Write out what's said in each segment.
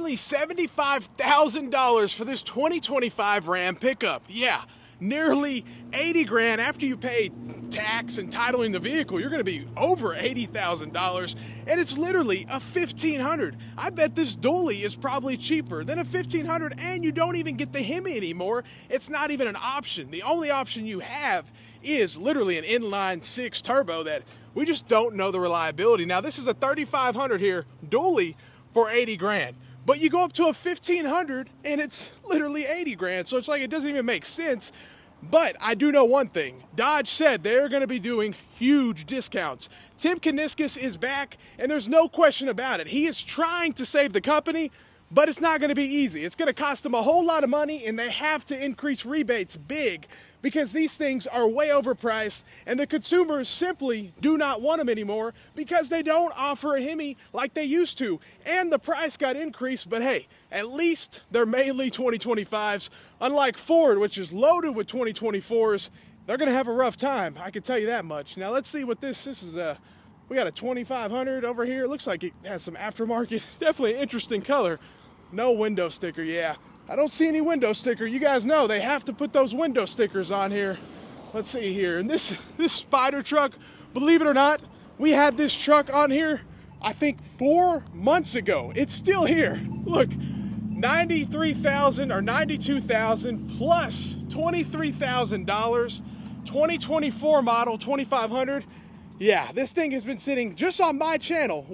nearly $75,000 for this 2025 Ram pickup. Yeah, nearly 80 grand after you pay tax and titling the vehicle. You're going to be over $80,000, and it's literally a 1500. I bet this dually is probably cheaper than a 1500, and you don't even get the Hemi anymore. It's not even an option. The only option you have is literally an inline 6 turbo that we just don't know the reliability. Now, this is a 3500 here dually for 80 grand. But you go up to a 1500 and it's literally 80 grand. So it's like it doesn't even make sense. But I do know one thing. Dodge said they're going to be doing huge discounts. Tim Kuniskis is back, and there's no question about it. He is trying to save the company, but it's not going to be easy. It's going to cost them a whole lot of money, and they have to increase rebates big because these things are way overpriced, and the consumers simply do not want them anymore because they don't offer a Hemi like they used to. And the price got increased, but hey, at least they're mainly 2025s. Unlike Ford, which is loaded with 2024s, they're going to have a rough time. I can tell you that much. Now let's see what this is. We got a 2500 over here. It looks like it has some aftermarket. Definitely an interesting color. No window sticker, yeah. I don't see any window sticker. You guys know they have to put those window stickers on here. Let's see here. And this Spider truck, believe it or not, we had this truck on here, I think 4 months ago. It's still here. Look, 93,000 or 92,000 plus $23,000, 2024 model, 2500. Yeah, this thing has been sitting just on my channel.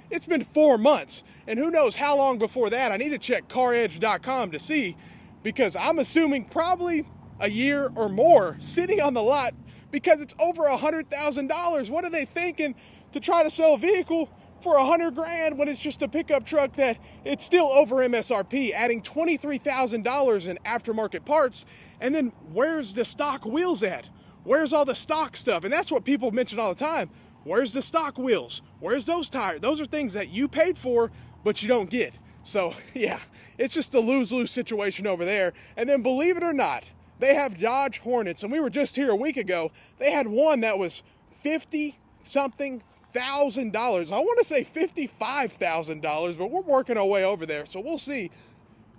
It's been 4 months, and who knows how long before that. I need to check caredge.com to see, because I'm assuming probably a year or more sitting on the lot because it's over $100,000. What are they thinking to try to sell a vehicle for 100 grand when it's just a pickup truck that it's still over MSRP, adding $23,000 in aftermarket parts? And then where's the stock wheels at? Where's all the stock stuff? And that's what people mention all the time. Where's the stock wheels? Where's those tires? Those are things that you paid for, but you don't get. So yeah, it's just a lose-lose situation over there. And then believe it or not, they have Dodge Hornets. And we were just here a week ago. They had one that was $50-something thousand. I want to say $55,000, but we're working our way over there. So we'll see.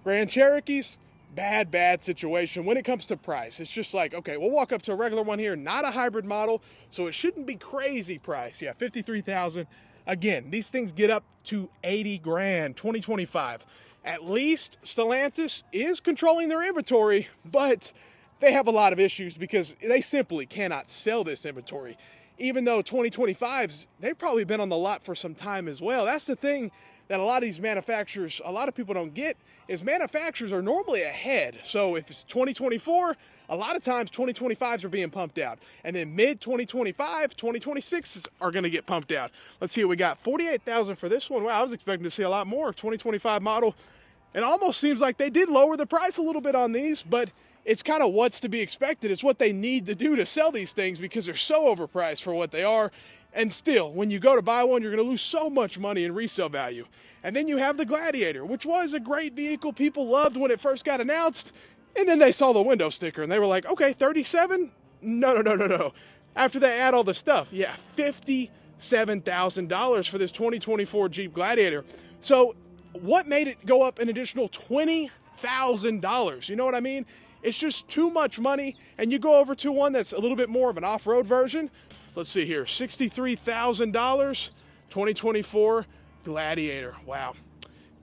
Grand Cherokees, bad situation when it comes to price. It's just like, okay, we'll walk up to a regular one here, not a hybrid model, so it shouldn't be crazy price. Yeah, 53,000. Again, these things get up to 80 grand, 2025. At least Stellantis is controlling their inventory, but they have a lot of issues because they simply cannot sell this inventory. Even though 2025s, they've probably been on the lot for some time as well. That's the thing that a lot of these manufacturers, a lot of people don't get, is manufacturers are normally ahead. So if it's 2024, a lot of times 2025s are being pumped out. And then mid-2025, 2026s are going to get pumped out. Let's see what we got. 48,000 for this one. Wow, I was expecting to see a lot more. 2025 model. It almost seems like they did lower the price a little bit on these, but it's kind of what's to be expected. It's what they need to do to sell these things because they're so overpriced for what they are. And still, when you go to buy one, you're going to lose so much money in resale value. And then you have the Gladiator, which was a great vehicle. People loved when it first got announced. And then they saw the window sticker and they were like, okay, 37? No. After they add all the stuff, yeah, $57,000 for this 2024 Jeep Gladiator. So what made it go up an additional $20,000? You know what I mean? It's just too much money. And you go over to one that's a little bit more of an off-road version. Let's see here, $63,000, 2024 Gladiator. Wow.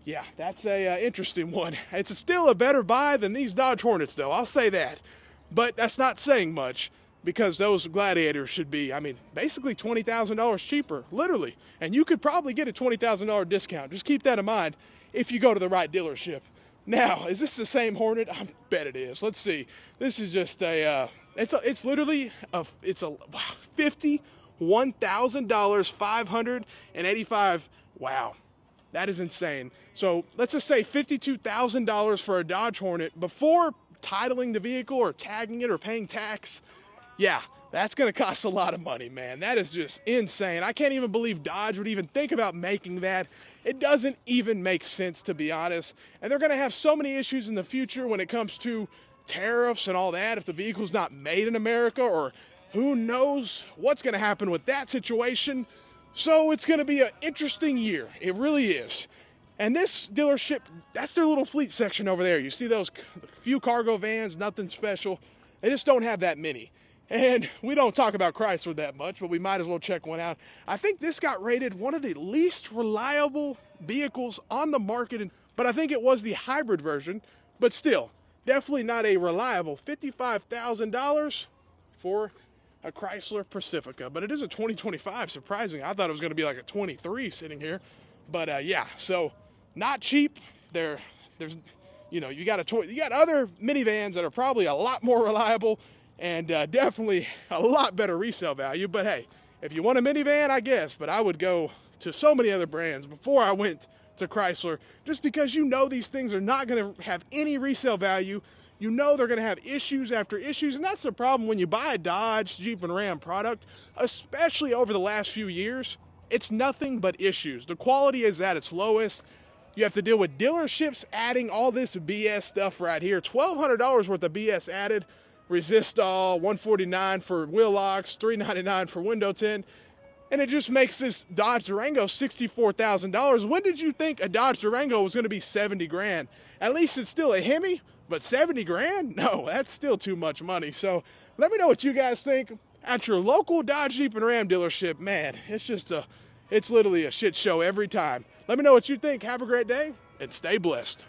Yeah, that's a interesting one. It's still a better buy than these Dodge Hornets, though. I'll say that. But that's not saying much because those Gladiators should be, I mean, basically $20,000 cheaper, literally. And you could probably get a $20,000 discount. Just keep that in mind if you go to the right dealership. Now, is this the same Hornet? I bet it is. Let's see. This is just it's literally it's a $51,000, 585. Wow, that is insane. So let's just say $52,000 for a Dodge Hornet before titling the vehicle or tagging it or paying tax. Yeah, that's going to cost a lot of money, man. That is just insane. I can't even believe Dodge would even think about making that. It doesn't even make sense, to be honest. And they're going to have so many issues in the future when it comes to tariffs and all that if the vehicle's not made in America, or who knows what's going to happen with that situation. So it's going to be an interesting year. It really is. And this dealership, that's their little fleet section over there. You see those few cargo vans, nothing special. They just don't have that many. And we don't talk about Chrysler that much, but we might as well check one out. I think this got rated one of the least reliable vehicles on the market, but I think it was the hybrid version, but still, definitely not a reliable $55,000 for a Chrysler Pacifica. But it is a 2025, surprising. I thought it was going to be like a 23 sitting here. But yeah, so not cheap. There's, you know, you got other minivans that are probably a lot more reliable and definitely a lot better resale value. But hey, if you want a minivan, I guess, but I would go to so many other brands before I went to Chrysler, just because you know these things are not going to have any resale value. You know they're going to have issues after issues, and that's the problem when you buy a Dodge, Jeep, and Ram product, especially over the last few years. It's nothing but issues. The quality is at its lowest. You have to deal with dealerships adding all this BS stuff right here. $1,200 worth of BS added. Resist all, $149 for wheel locks, $399 for window tint. And it just makes this Dodge Durango $64,000. When did you think a Dodge Durango was going to be 70 grand? At least it's still a Hemi, but 70 grand? No, that's still too much money. So let me know what you guys think at your local Dodge, Jeep, and Ram dealership. Man, it's literally a shit show every time. Let me know what you think. Have a great day and stay blessed.